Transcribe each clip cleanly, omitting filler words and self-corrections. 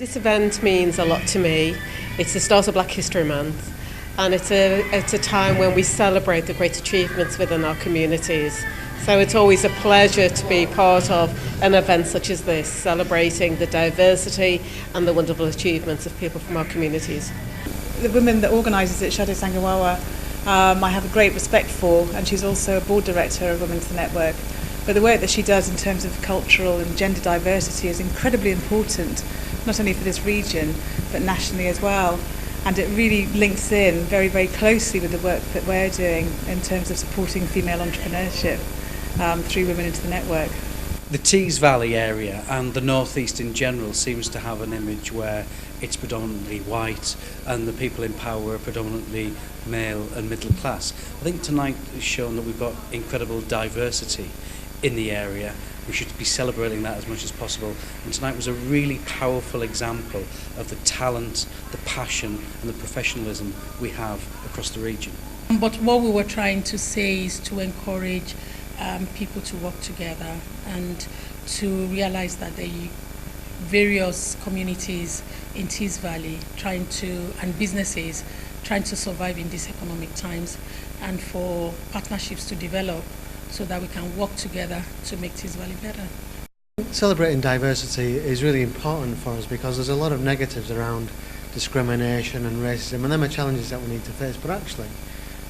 This event means a lot to me. It's the start of Black History Month, and it's a time when we celebrate the great achievements within our communities. So it's always a pleasure to be part of an event such as this, celebrating the diversity and the wonderful achievements of people from our communities. The woman that organises it, Shade Sangawawa, I have a great respect for, and she's also a board director of Women to the Network. But the work that she does in terms of cultural and gender diversity is incredibly important, not only for this region, but nationally as well. And it really links in very, very closely with the work that we're doing in terms of supporting female entrepreneurship through Women into the Network. The Tees Valley area and the North East in general seems to have an image where it's predominantly white and the people in power are predominantly male and middle class. I think tonight has shown that we've got incredible diversity in the area. We should be celebrating that as much as possible, and tonight was a really powerful example of the talent, the passion and the professionalism we have across the region. But what we were trying to say is to encourage people to work together and to realize that there are various communities in Tees Valley and businesses trying to survive in these economic times, and for partnerships to develop so that we can work together to make Tees Valley better. Celebrating diversity is really important for us because there's a lot of negatives around discrimination and racism, and them are challenges that we need to face, but actually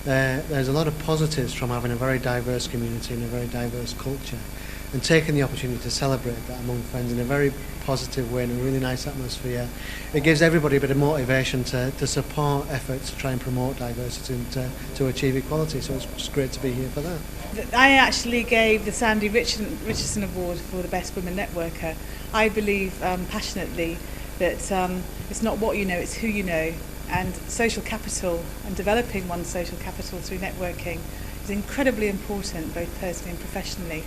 there's a lot of positives from having a very diverse community and a very diverse culture, and taking the opportunity to celebrate that among friends in a very positive way, in a really nice atmosphere. It gives everybody a bit of motivation to support efforts to try and promote diversity and to achieve equality, so it's great to be here for that. I actually gave the Sandy Richardson Award for the Best Women Networker. I believe passionately that it's not what you know, it's who you know, and social capital and developing one's social capital through networking is incredibly important, both personally and professionally.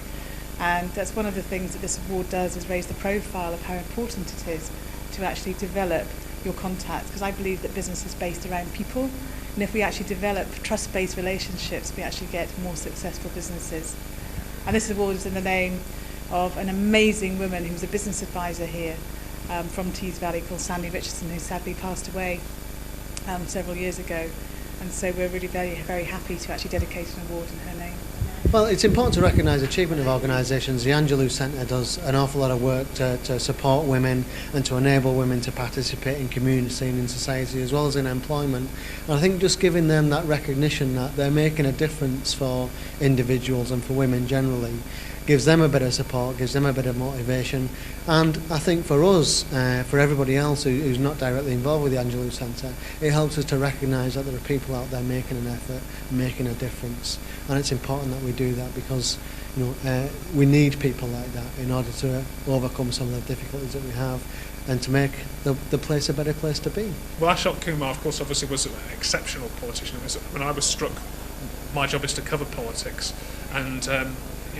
And that's one of the things that this award does, is raise the profile of how important it is to actually develop your contacts, because I believe that business is based around people, and if we actually develop trust-based relationships, we actually get more successful businesses. And this award is in the name of an amazing woman who was a business advisor here from Tees Valley, called Sandy Richardson, who sadly passed away several years ago. And so we're really very, very happy to actually dedicate an award in her name. Well, it's important to recognise achievement of organisations. The Angelou Centre does an awful lot of work to support women and to enable women to participate in community and in society as well as in employment. And I think just giving them that recognition that they're making a difference for individuals and for women generally gives them a bit of support, gives them a bit of motivation. And I think for us, for everybody else who's not directly involved with the Angelou Centre, it helps us to recognise that there are people out there making an effort, making a difference. And it's important that we do that because we need people like that in order to overcome some of the difficulties that we have and to make the place a better place to be. Well, Ashok Kumar, of course, obviously was an exceptional politician. When I was struck, my job is to cover politics, and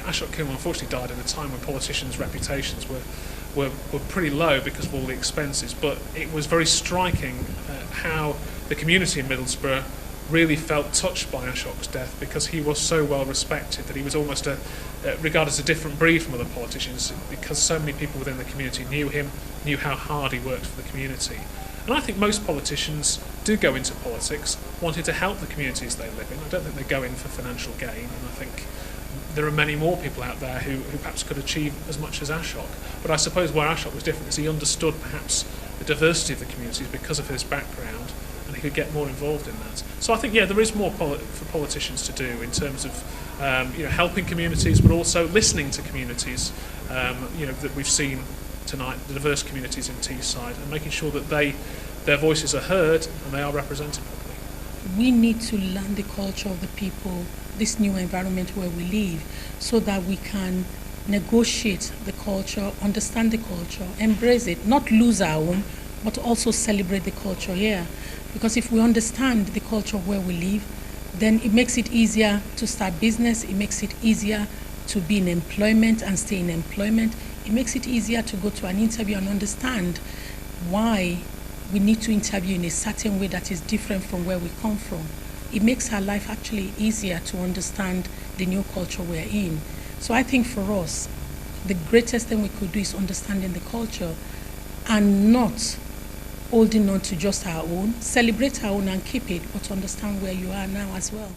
Ashok Kumar unfortunately died at a time when politicians' reputations were pretty low because of all the expenses, but it was very striking how the community in Middlesbrough really felt touched by Ashok's death, because he was so well respected that he was almost regarded as a different breed from other politicians, because so many people within the community knew him, knew how hard he worked for the community. And I think most politicians do go into politics wanting to help the communities they live in. I don't think they go in for financial gain, and I think there are many more people out there who perhaps could achieve as much as Ashok. But I suppose where Ashok was different is he understood perhaps the diversity of the communities because of his background, and he could get more involved in that. So I think, there is more for politicians to do in terms of helping communities, but also listening to communities, that we've seen tonight, the diverse communities in Teesside, and making sure that their voices are heard and they are represented properly. We need to learn the culture of the people, this new environment where we live, so that we can negotiate the culture, understand the culture, embrace it, not lose our own, but also celebrate the culture here. Because if we understand the culture where we live, then it makes it easier to start business, it makes it easier to be in employment and stay in employment, it makes it easier to go to an interview and understand why we need to interview in a certain way that is different from where we come from. It makes our life actually easier to understand the new culture we're in. So I think for us, the greatest thing we could do is understanding the culture and not holding on to just our own. Celebrate our own and keep it, but understand where you are now as well.